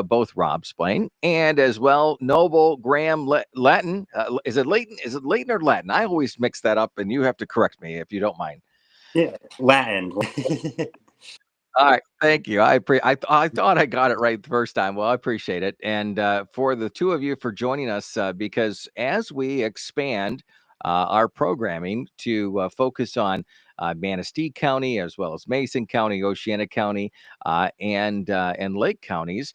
both Rob Splane and as well Noble Graham-Lattin. Is it Layton? Is it Layton or Latin? I always mix that up, and you have to correct me if you don't mind. Yeah, Latin. All right, thank you. I thought I got it right the first time. Well, I appreciate it, and for the two of you for joining us, because as we expand our programming to focus on Manistee County as well as Mason County, Oceana County, and Lake counties,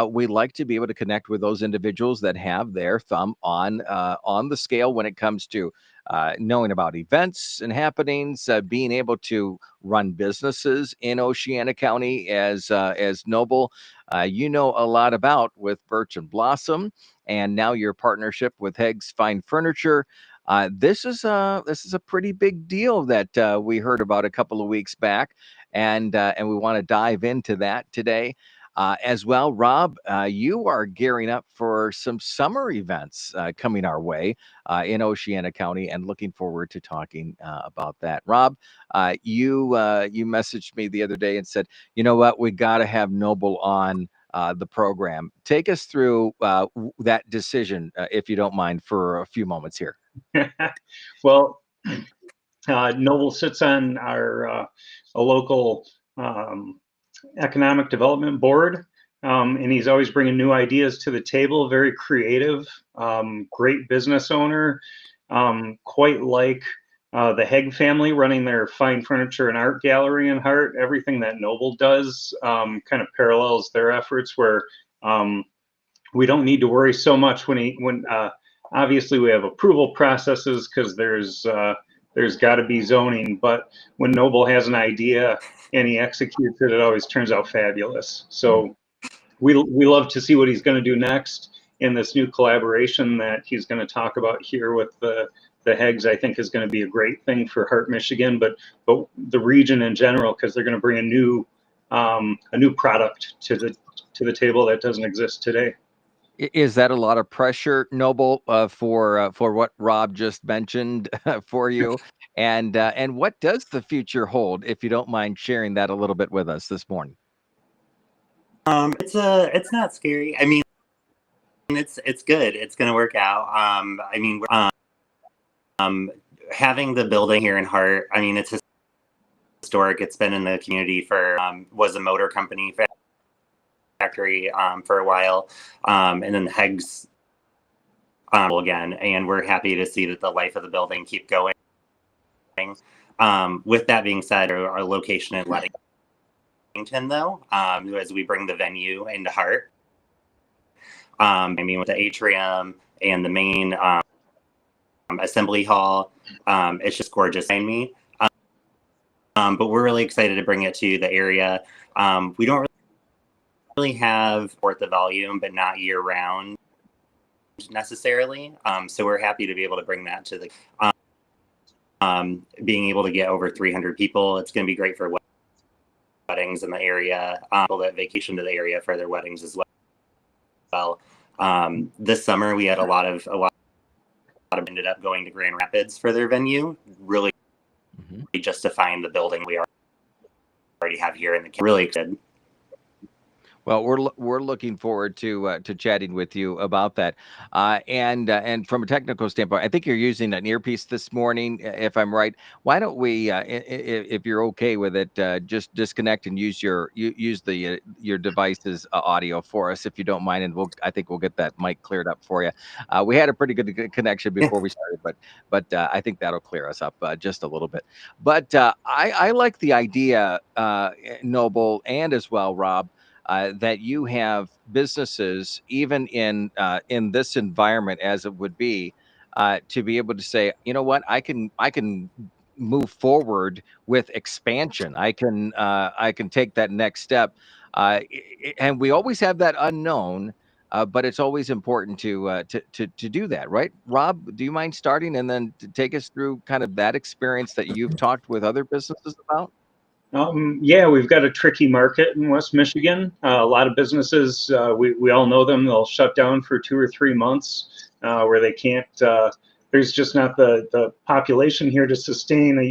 we like to be able to connect with those individuals that have their thumb on the scale when it comes to knowing about events and happenings, being able to run businesses in Oceana County as Noble, you know a lot about with Birch and Blossom, and now your partnership with Hegg's Fine Furniture. This is a pretty big deal that we heard about a couple of weeks back, and we want to dive into that today. As well, Rob, you are gearing up for some summer events coming our way in Oceana County, and looking forward to talking about that. Rob, you messaged me the other day and said, you know what, we got to have Noble on the program. Take us through that decision, if you don't mind, for a few moments here. Well, Noble sits on our a local economic development board, and he's always bringing new ideas to the table. Very creative, great business owner, quite like the Hegg family running their fine furniture and art gallery in Hart. Everything that Noble does kind of parallels their efforts, where we don't need to worry so much when obviously we have approval processes because there's got to be zoning, but when Noble has an idea and he executes it, it always turns out fabulous. So we love to see what he's going to do next in this new collaboration that he's going to talk about here with the Heggs. I think is going to be a great thing for Hart, Michigan, but the region in general, because they're going to bring a new product to the table that doesn't exist today. Is that a lot of pressure, Noble, for what Rob just mentioned for you? And what does the future hold, if you don't mind sharing that a little bit with us this morning? It's not scary. I mean, it's good. It's going to work out. I mean, having the building here in Hart, I mean, it's historic. It's been in the community was a motor company factory for a while, and then the Heggs again, and we're happy to see that the life of the building keep going. With that being said, our location in Leadington, though, as we bring the venue into Hart, I mean, with the atrium and the main assembly hall, it's just gorgeous behind me. But we're really excited to bring it to the area. We don't really have the volume, but not year round necessarily. So we're happy to be able to bring that to the being able to get over 300 people. It's going to be great for weddings in the area, people that vacation to the area for their weddings as well. This summer we had a lot of ended up going to Grand Rapids for their venue, really just to find the building we already have here in the really excited. Well, we're looking forward to chatting with you about that, and from a technical standpoint, I think you're using an earpiece this morning, if I'm right. Why don't we, if you're okay with it, just disconnect and use your device's audio for us, if you don't mind, and I think we'll get that mic cleared up for you. We had a pretty good connection before we started, but I think that'll clear us up just a little bit. But I like the idea, Noble, and as well, Rob. That you have businesses, even in this environment as it would be, to be able to say, you know what, I can move forward with expansion. I can take that next step, and we always have that unknown. But it's always important to do that, right? Rob, do you mind starting and then to take us through kind of that experience that you've talked with other businesses about? Yeah, we've got a tricky market in West Michigan. A lot of businesses, we all know them, they'll shut down for 2 or 3 months where they can't, there's just not the population here to sustain a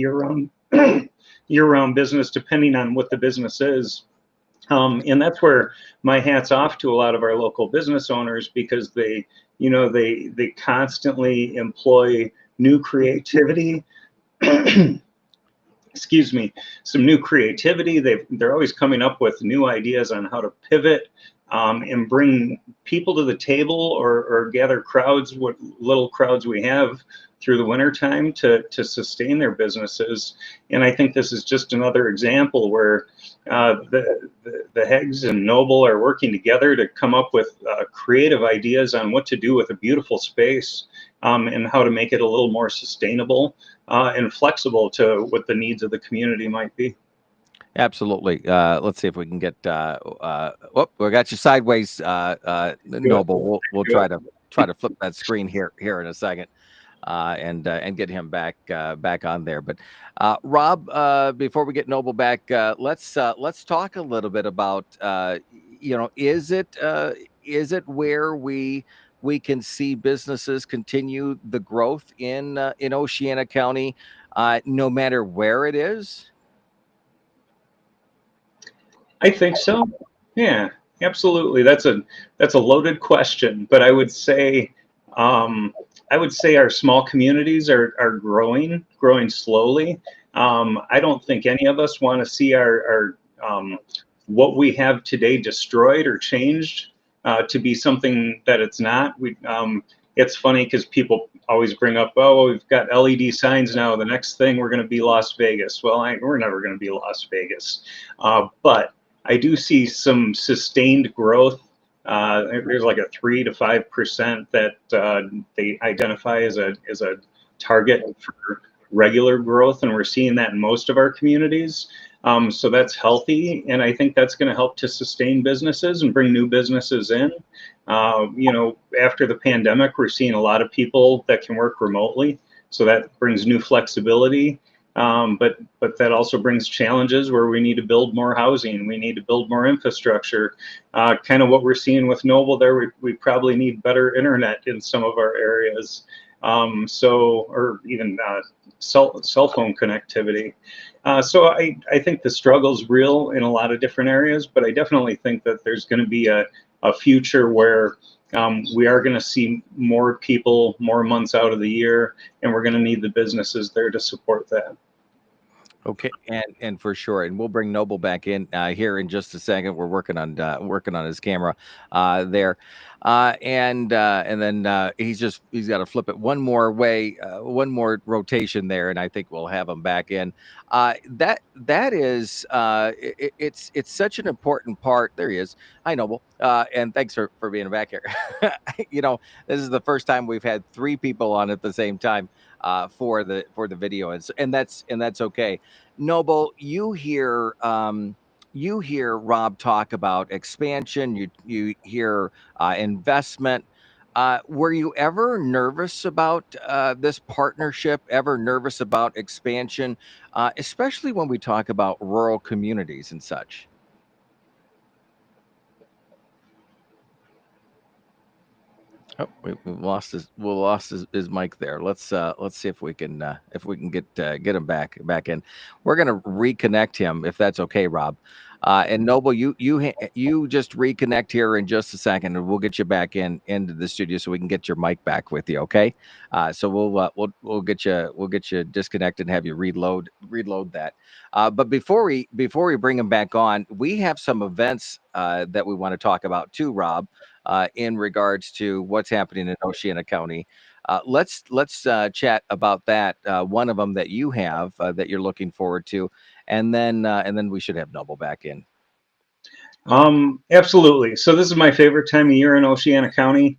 year-round business, depending on what the business is. And that's where my hat's off to a lot of our local business owners, because they, they constantly employ new creativity. Excuse me, some new creativity. They're always coming up with new ideas on how to pivot, and bring people to the table, or gather crowds, what little crowds we have through the winter time, to sustain their businesses. And I think this is just another example where the Heggs and Noble are working together to come up with creative ideas on what to do with a beautiful space, and how to make it a little more sustainable, and flexible to what the needs of the community might be. Absolutely. Let's see if we can get. We got you sideways, Do it. Noble. We'll Do try to flip that screen here in a second, and get him back on there. But Rob, before we get Noble back, let's talk a little bit about is it where we can see businesses continue the growth in Oceana County, no matter where it is. I think so. Yeah, absolutely. That's a loaded question, but um, I would say our small communities are growing slowly. I don't think any of us want to see our what we have today destroyed or changed, to be something that it's not. It's funny because people always bring up, oh, we've got LED signs now. The next thing we're going to be Las Vegas. Well, we're never going to be Las Vegas, but I do see some sustained growth. There's like a 3 to 5% that they identify as a target for regular growth, and we're seeing that in most of our communities. So that's healthy, and I think that's going to help to sustain businesses and bring new businesses in. After the pandemic, we're seeing a lot of people that can work remotely, so that brings new flexibility. But that also brings challenges where we need to build more housing, we need to build more infrastructure. Kind of what we're seeing with Noble there, we probably need better internet in some of our areas, or even cell phone connectivity. So I think the struggle's real in a lot of different areas, but I definitely think that there's going to be a future where we are going to see more people, more months out of the year, and we're going to need the businesses there to support that. Okay, and for sure, and we'll bring Noble back in here in just a second. We're working on his camera there, and then he's got to flip it one more way, one more rotation there, and I think we'll have him back in. That is, it's such an important part. There he is. Hi, Noble, and thanks for being back here. This is the first time we've had three people on at the same time for the video, and that's okay. Noble, you hear Rob talk about expansion. You hear investment. Were you ever nervous about this partnership? Ever nervous about expansion, especially when we talk about rural communities and such? Oh, we lost his mic there. Let's see if we can get him back in. We're gonna reconnect him if that's okay, Rob. And Noble, you just reconnect here in just a second, and we'll get you back into the studio so we can get your mic back with you. Okay. So we'll get you disconnected and have you reload that. But before we bring him back on, we have some events that we want to talk about too, Rob, in regards to what's happening in Oceana County. Let's chat about that. One of them that you have that you're looking forward to, and then we should have Noble back in. Absolutely. So this is my favorite time of year in Oceana County.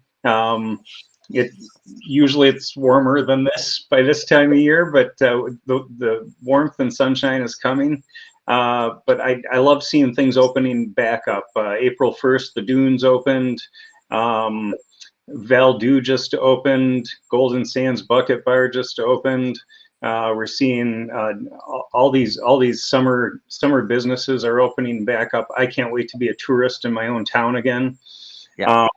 It usually it's warmer than this by this time of year, but the warmth and sunshine is coming. But I love seeing things opening back up. April 1st, the dunes opened. Valdu just opened. Golden Sands Bucket Bar just opened. We're seeing all these summer businesses are opening back up. I can't wait to be a tourist in my own town again. Yeah.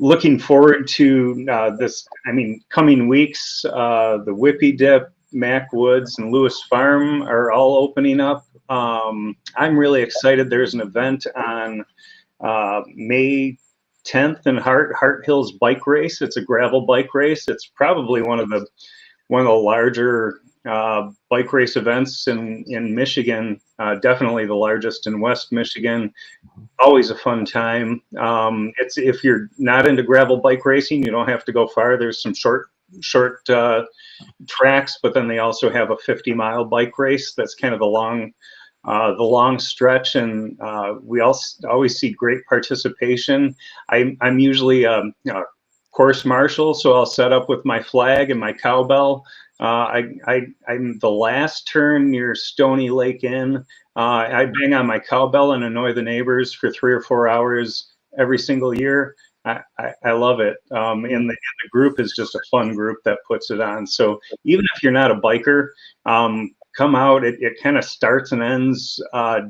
Looking forward to this. I mean, coming weeks, the Whippy Dip, Mac Woods, and Lewis Farm are all opening up. I'm really excited. There's an event on May 10th in Hart Hills Bike Race. It's a gravel bike race. It's probably one of the larger bike race events in Michigan. Definitely the largest in West Michigan. Always a fun time. It's if you're not into gravel bike racing, you don't have to go far. There's some short tracks, but then they also have a 50-mile bike race. That's kind of the long stretch, and we also always see great participation. I'm usually course marshal, so I'll set up with my flag and my cowbell. I'm the last turn near Stony Lake Inn. I bang on my cowbell and annoy the neighbors for 3 or 4 hours every single year. I love it. And the group is just a fun group that puts it on. So even if you're not a biker, come out. It kind of starts and ends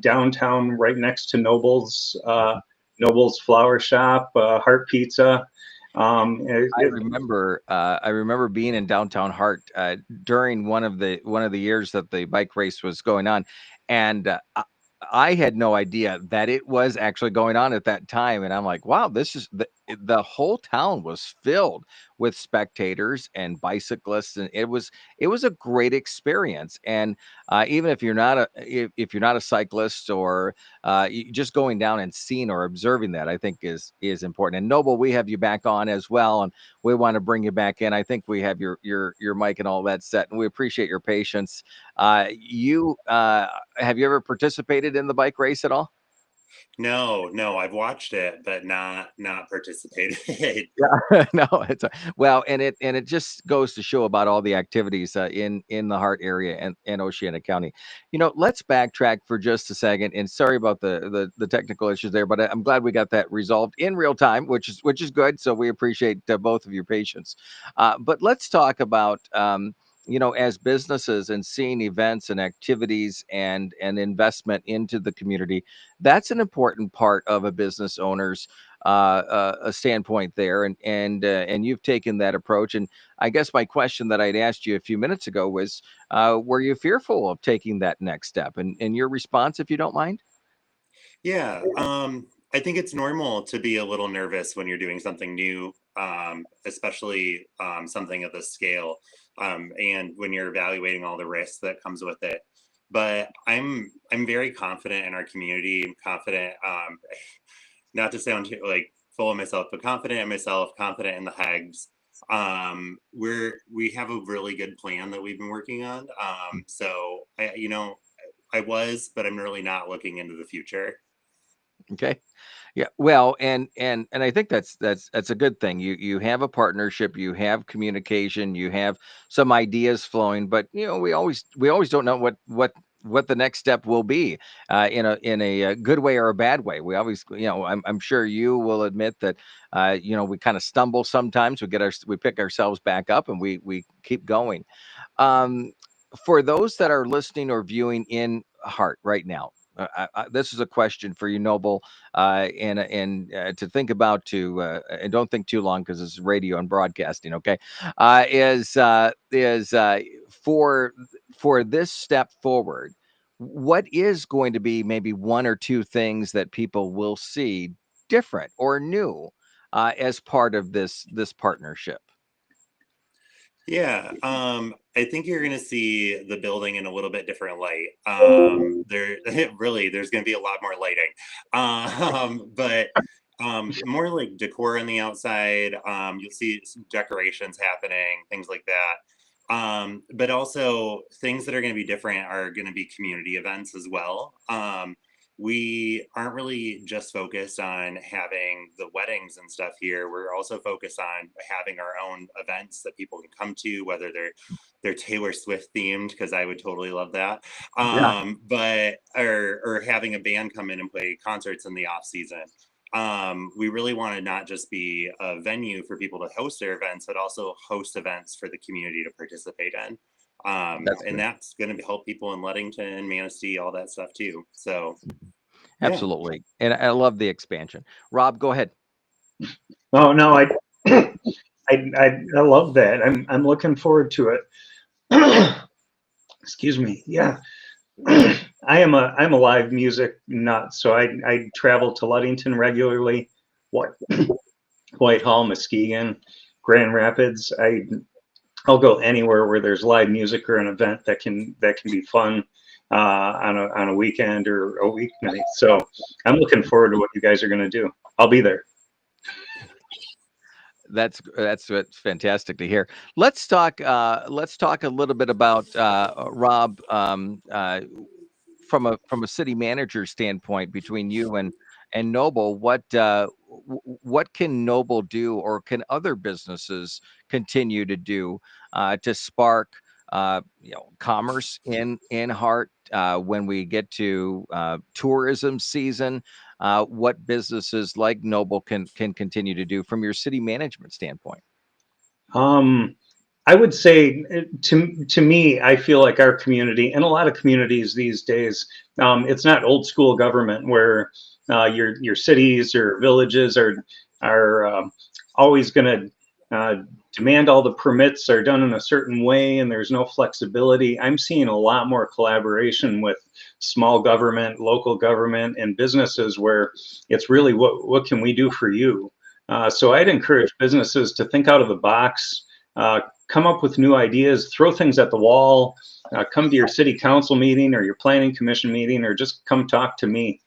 downtown, right next to Noble's Flower Shop, Hart Pizza. I remember being in downtown Hart during one of the years that the bike race was going on, and I had no idea that it was actually going on at that time. And I'm like, wow, this is the whole town was filled with spectators and bicyclists, and it was a great experience. And even if you're not if you're not a cyclist, or just going down and seeing or observing that, I think is important. And Noble, we have you back on as well, and we want to bring you back in. I think we have your mic and all that set, and we appreciate your patience. You have you ever participated in the bike race at all? No, I've watched it, but not participated. Yeah, no, well, and it just goes to show about all the activities in the Hart area and Oceana County. Let's backtrack for just a second. And sorry about the technical issues there, but I'm glad we got that resolved in real time, which is good. So we appreciate both of your patience. But let's talk about as businesses and seeing events and activities and investment into the community. That's an important part of a business owner's a standpoint there, and you've taken that approach. And I guess my question that I'd asked you a few minutes ago was, were you fearful of taking that next step? And your response, if you don't mind. Yeah, I think it's normal to be a little nervous when you're doing something new, especially something of this scale, and when you're evaluating all the risks that comes with it. But I'm very confident in our community. I'm confident, not to sound like full of myself, but confident in myself, confident in the Heggs. We have a really good plan that we've been working on. So I was, but I'm really not looking into the future. Okay. Yeah, well, and I think that's a good thing. You have a partnership, you have communication, you have some ideas flowing, but we always don't know what the next step will be, in a good way or a bad way. We always, I'm sure you will admit that, we kind of stumble sometimes. We pick ourselves back up, and we keep going. Um, for those that are listening or viewing in Hart right now, this is a question for you, Noble, and to think about, and don't think too long, because it's radio and broadcasting. Okay, is for this step forward, what is going to be maybe one or two things that people will see different or new as part of this partnership? Yeah, I think you're gonna see the building in a little bit different light. There really there's gonna be a lot more lighting. But more like decor on the outside. You'll see some decorations happening, things like that. But also things that are gonna be different are gonna be community events as well. We aren't really just focused on having the weddings and stuff here. We're also focused on having our own events that people can come to, whether they're Taylor Swift themed, because I would totally love that. Yeah, But or having a band come in and play concerts in the off season. We really want to not just be a venue for people to host their events, but also host events for the community to participate in. that's And good. that's going to help people in Ludington, Manistee, all that stuff too. So yeah. Absolutely, and I love the expansion. Rob, go ahead. Oh no, I love that. I'm looking forward to it. Excuse me. Yeah. I'm a live music nut, so I travel to Ludington regularly, White Whitehall, Muskegon, Grand Rapids. I'll go anywhere where there's live music or an event that can be fun on a weekend or a weeknight. So I'm looking forward to what you guys are going to do. I'll be there. That's what's fantastic to hear. Let's talk. Let's talk a little bit about Rob, from a city manager standpoint. Between you and Noble, what can Noble do, or can other businesses continue to do to spark commerce in Hart when we get to tourism season? What businesses like Noble can continue to do from your city management standpoint? Um, I would say to me, I feel like our community and a lot of communities these days, it's not old school government where your cities or villages are always going to demand all the permits are done in a certain way and there's no flexibility. I'm seeing a lot more collaboration with small government, local government, and businesses where it's really what can we do for you? So I'd encourage businesses to think out of the box, come up with new ideas, throw things at the wall, come to your city council meeting or your planning commission meeting, or just come talk to me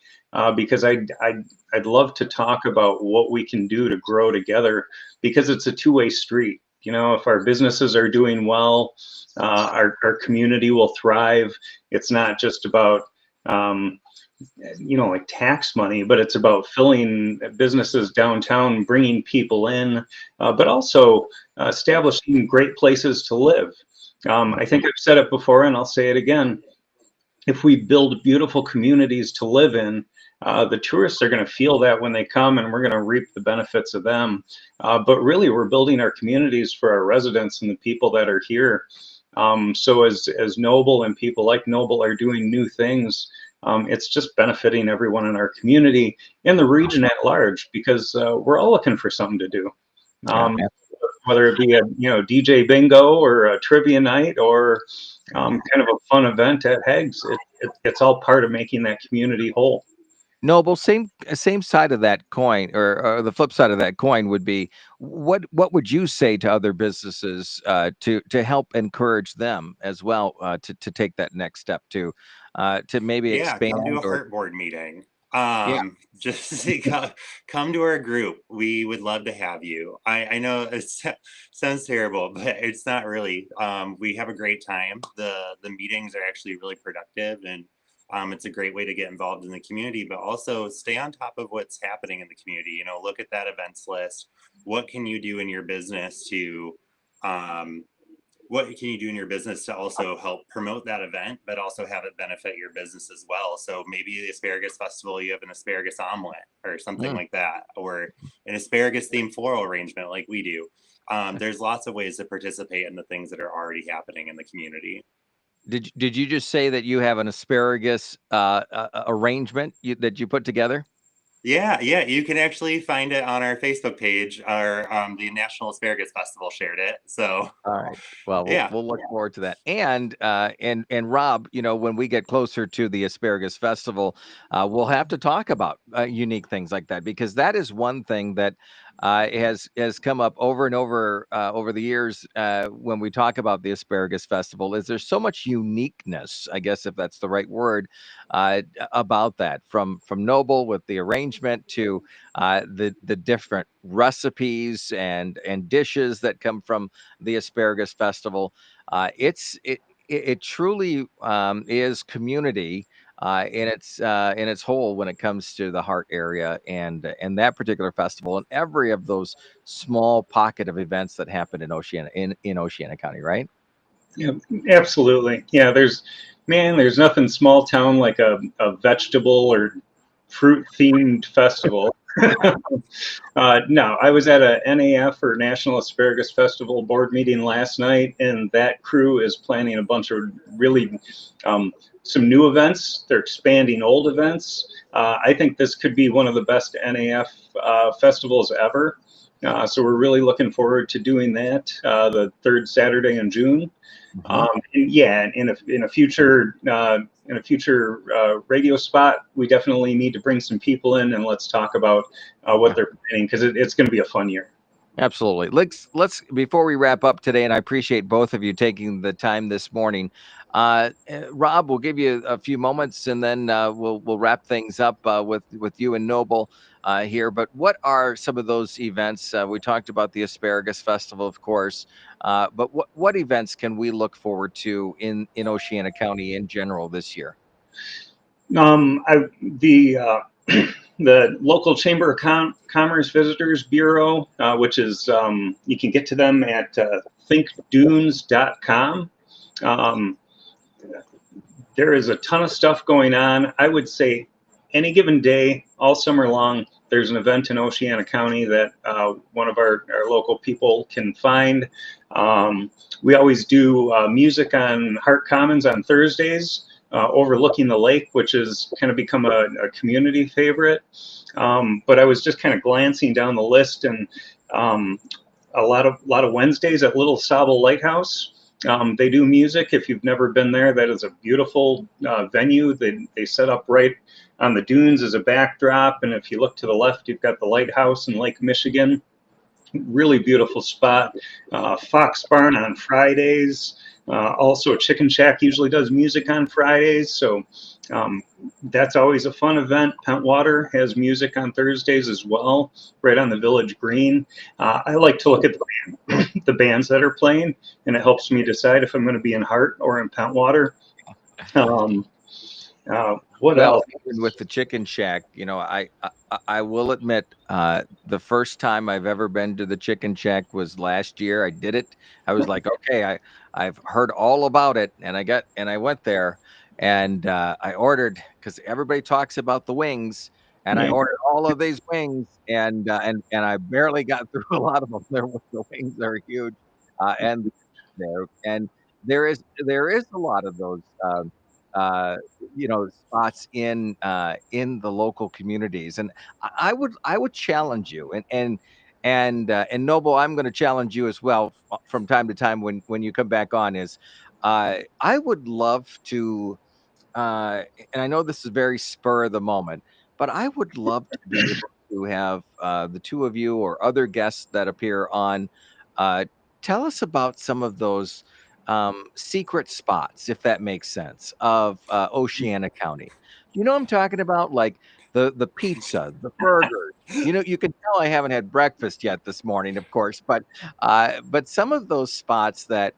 because I'd love to talk about what we can do to grow together because it's a two-way street. You know, if our businesses are doing well, our community will thrive. It's not just about like tax money, but it's about filling businesses downtown, bringing people in, but also establishing great places to live. I think I've said it before and I'll say it again. If we build beautiful communities to live in, the tourists are going to feel that when they come and we're going to reap the benefits of them. But really, we're building our communities for our residents and the people that are here. So as Noble and people like Noble are doing new things, it's just benefiting everyone in our community and the region at large because we're all looking for something to do. Yeah. Whether it be a DJ bingo or a trivia night or kind of a fun event at Hegg's, it's all part of making that community whole. Noble, same side of that coin, or the flip side of that coin would be what would you say to other businesses to help encourage them as well to take that next step to maybe Yeah, come to expand a or Hart board meeting. yeah. Just come to our group. We would love to have you. I know it sounds terrible, but it's not really. We have a great time. The meetings are actually really productive, and it's a great way to get involved in the community, but also stay on top of what's happening in the community. You know, look at that events list. What can you do in your business to um, what can you do in your business to also help promote that event, but also have it benefit your business as well? So maybe the asparagus festival, you have an asparagus omelet or something Mm. like that, or an asparagus themed floral arrangement like we do. There's lots of ways to participate in the things that are already happening in the community. Did you just say that you have an asparagus arrangement that you put together? Yeah, yeah, you can actually find it on our Facebook page. Our the National Asparagus Festival shared it. So All right. Well, yeah, we'll look forward to that. And Rob, when we get closer to the Asparagus Festival, we'll have to talk about unique things like that because that is one thing that has come up over and over the years when we talk about the Asparagus Festival. Is there's so much uniqueness, I guess if that's the right word, about that from Noble with the arrangement to the different recipes and dishes that come from the Asparagus Festival. It truly is community in its whole when it comes to the Hart area and that particular festival and every of those small pocket of events that happen in Oceana County, right? Yeah, absolutely. Yeah, there's nothing small town like a vegetable or fruit themed festival. No, I was at a NAF or National Asparagus Festival board meeting last night, and that crew is planning a bunch of really some new events. They're expanding old events. I think this could be one of the best NAF festivals ever. So we're really looking forward to doing that the third Saturday in June. Mhm. And yeah, in a future in a future radio spot, we definitely need to bring some people in and let's talk about what they're planning, because it's going to be a fun year. Absolutely. Let's before we wrap up today, and I appreciate both of you taking the time this morning. Rob, we'll give you a few moments, and then we'll wrap things up with you and Noble here. But what are some of those events? We talked about the Asparagus Festival, of course. But what events can we look forward to in Oceana County in general this year? The the local Chamber of Commerce Visitors Bureau, which is you can get to them at thinkdunes.com. There is a ton of stuff going on. I would say any given day, all summer long, there's an event in Oceana County that one of our local people can find. We always do music on Hart Commons on Thursdays, overlooking the lake, which has kind of become a community favorite. But I was just kind of glancing down the list, and a lot of Wednesdays at Little Sauble Lighthouse. They do music. If you've never been there, that is a beautiful venue. They set up right on the dunes as a backdrop, and if you look to the left, you've got the lighthouse in Lake Michigan. Really beautiful spot. Fox Barn on Fridays. Also, Chicken Shack usually does music on Fridays, so that's always a fun event. Pentwater has music on Thursdays as well, right on the Village Green. I like to look at the bands that are playing, and it helps me decide if I'm going to be in Hart or in Pentwater. What else? Even with the Chicken Shack, I will admit, the first time I've ever been to the Chicken Shack was last year. I did it. I was like, okay, I've heard all about it, and I went there, and I ordered, because everybody talks about the wings, and I ordered all of these wings, and I barely got through a lot of them. The wings are huge, and there is a lot of those. Uh, spots in the local communities, and I would challenge you, and Noble, I'm going to challenge you as well from time to time when you come back on. Is I would love to, and I know this is very spur of the moment, but I would love to be able to have the two of you or other guests that appear on tell us about some of those secret spots, if that makes sense, of Oceana County. You know what I'm talking about? Like the pizza, the burgers. You can tell I haven't had breakfast yet this morning, of course, but some of those spots that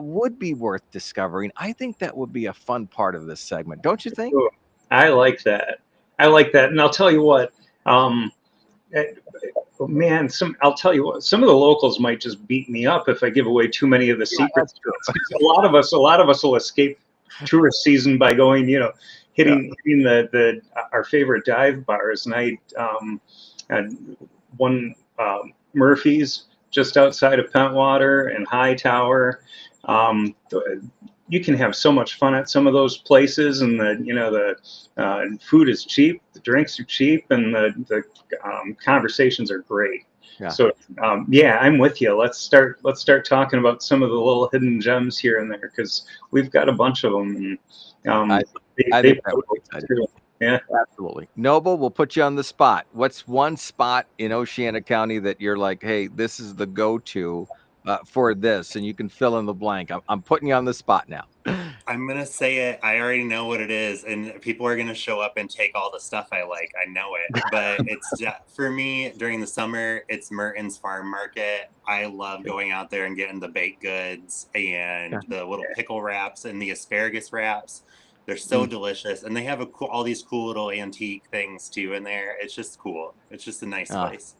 would be worth discovering. I think that would be a fun part of this segment, don't you think? Ooh, I like that. I like that, and I'll tell you what. Eh, Man, I'll tell you what. Some of the locals might just beat me up if I give away too many of the Yeah, secrets. that's true. A lot of us will escape tourist season by going, hitting our favorite dive bars. And I had one Murphy's just outside of Pentwater and Hightower. Um, you can have so much fun at some of those places, and the food is cheap, the drinks are cheap, and the conversations are great. Yeah. So yeah, I'm with you. Let's start talking about some of the little hidden gems here and there, because we've got a bunch of them. And, I they think that would be exciting. yeah. Absolutely. Noble, we'll put you on the spot. What's one spot in Oceana County that you're like, hey, this is the go-to for this, and you can fill in the blank. I'm putting you on the spot now. I'm gonna say it. I already know what it is, and people are gonna show up and take all the stuff I like. I know it, but it's for me during the summer. It's Merton's Farm Market. I love going out there and getting the baked goods and the little pickle wraps and the asparagus wraps. They're so delicious, and they have all these cool little antique things too in there. It's just cool. It's just a nice place.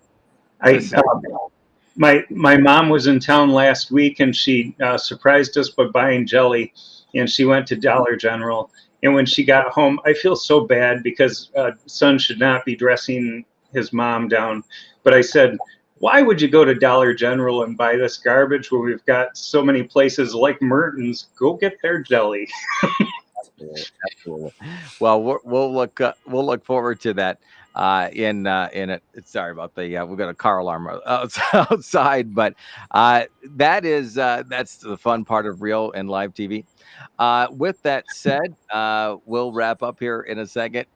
My mom was in town last week, and she surprised us by buying jelly, and she went to Dollar General. And when she got home, I feel so bad, because son should not be dressing his mom down. But I said, why would you go to Dollar General and buy this garbage when we've got so many places like Merton's? Go get their jelly. Absolutely. Well, we'll look forward to that. in it. Sorry about the we've got a car alarm outside, but that's the fun part of real and live TV. With that said, we'll wrap up here in a second.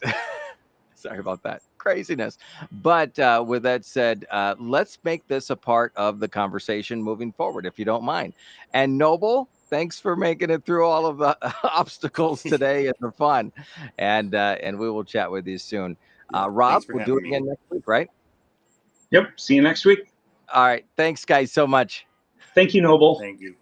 Sorry about that craziness. But with that said, let's make this a part of the conversation moving forward, if you don't mind. And Noble, thanks for making it through all of the obstacles today and the fun. And we will chat with you soon. Yeah, Rob, thanks for we'll do having it me. again next week, right? Yep. See you next week. All right. Thanks, guys, so much. Thank you, Noble. Thank you.